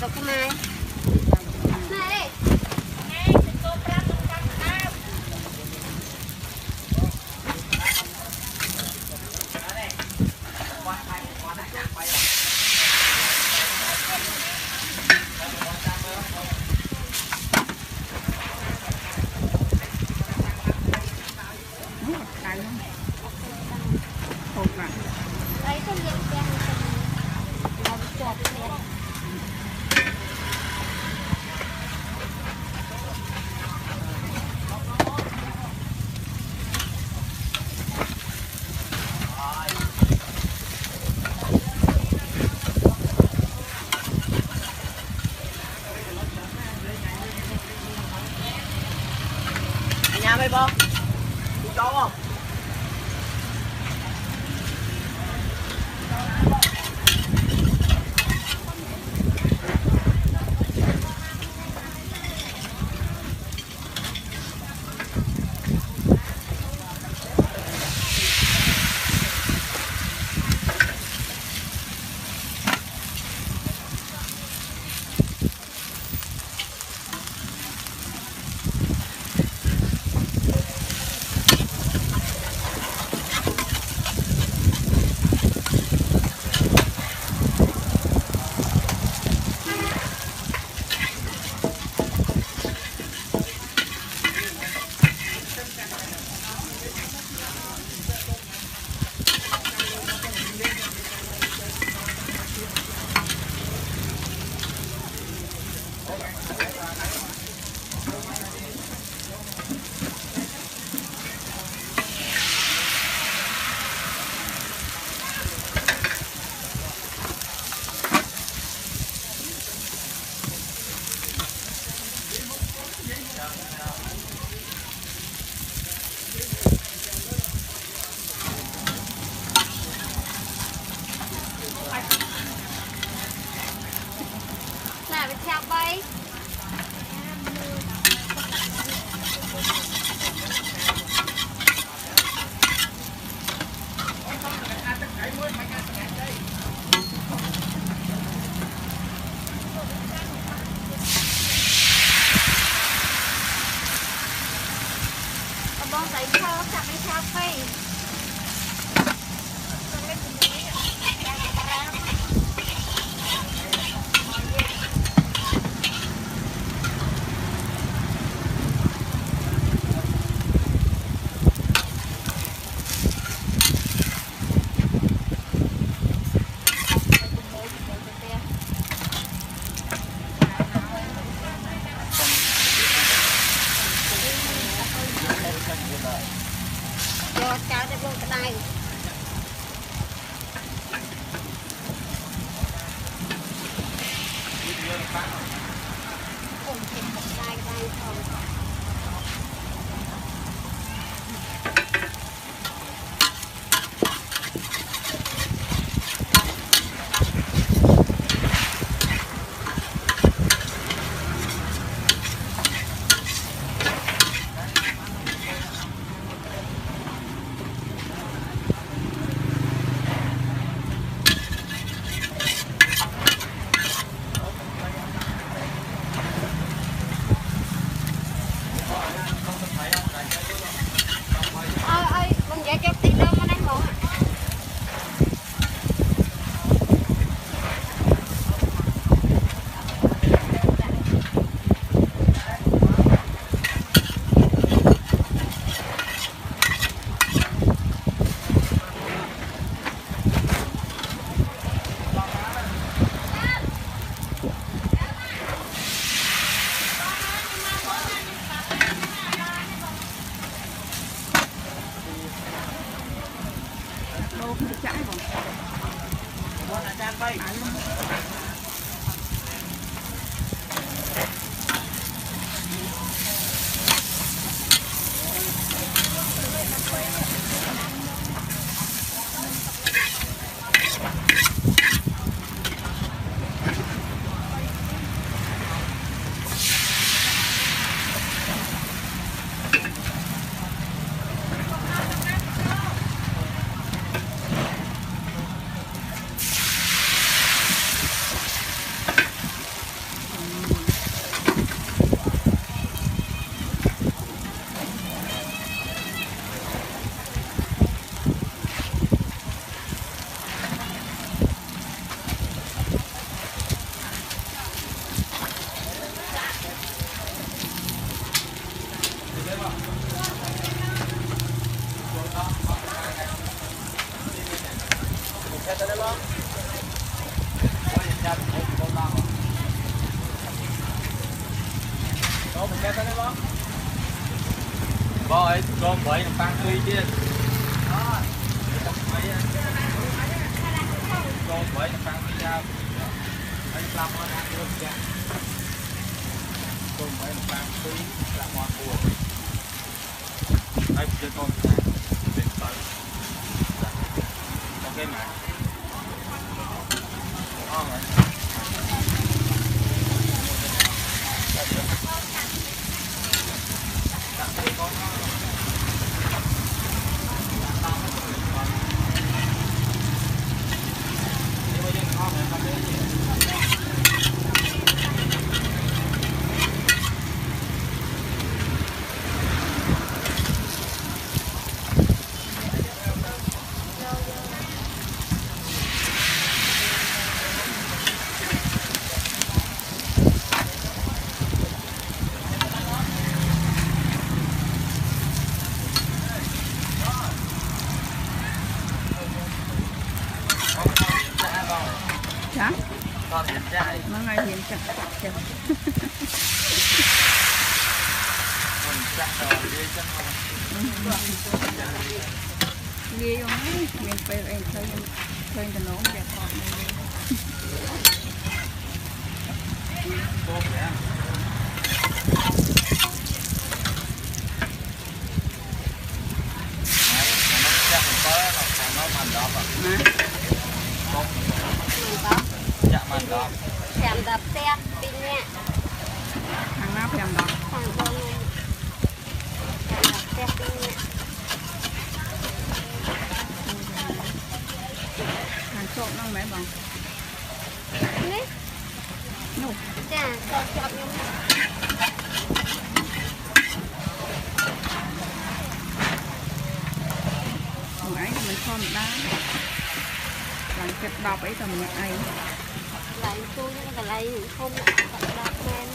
đâu có mai này đấy không nhận tiền nó chọt tiền nhà mày bông đi cho không là bị theo bay bông giấy thơ chặt đi theo bay cho cháu để vô cái này cùng thêm một cái đây không ơi con dạy cho tí đâu mà đánh bộ trái còn con là đang bay Rồi, cơm vậy làm tăng tươi chứ. Cơm vậy làm tăng tươi ra. Anh làm ăn ăn luôn chứ. Cơm vậy làm tăng tươi là ngon buồn. Đây chơi con này. Bên tới. Ok mà. Ngon rồi. Hả? Con hiện trai. Nó ngay hiện chặt chặt. Mình chắc rồi đi chân không? Đi vô mấy mình phải em chơi từ nón đẹp còn Cô kìa. Nó chắc mình có nó màn đó mà. Cô. Dạ màn đó. Thèm đập xe pin nha. thằng nào thèm đó Thằng con thèm đập xe pin nha. thằng trộn nó mấy bằng Nè. nụ Chà, chọn nhau. thằng ấy mình con đá làm kẹp đọc ấy tầm nhà ấy Lại tôi nhưng mà lại không đập men.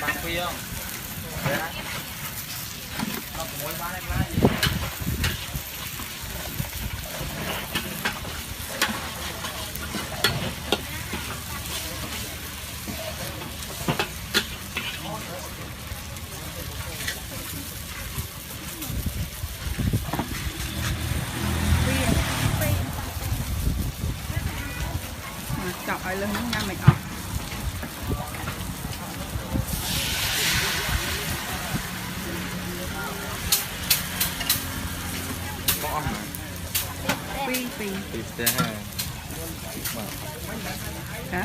Bằng phi không? Dạ. Nó cũng muốn bán em lá gì? chọc ở lưng nha mày học Có hả? pi pi Thì sẽ hả? hả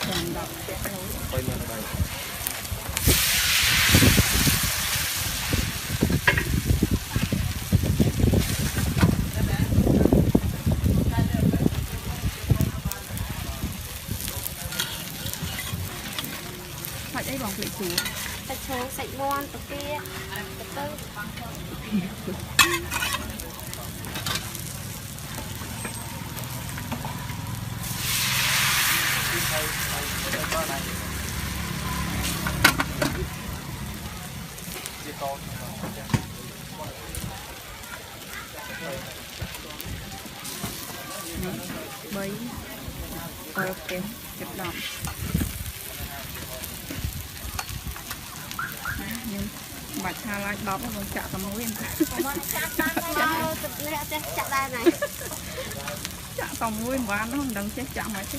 Còn đọc Quay lên đây. phải ấy bằng vị chủ Sạch xuống, sạch ngon, tụi kia. Tụi bấy ok chụp đọc nhưng bạch hà lai đó còn chạ tầm mũi em chặt đây này. chạ tầm mũi mà nó không đừng chết chạ mà chứ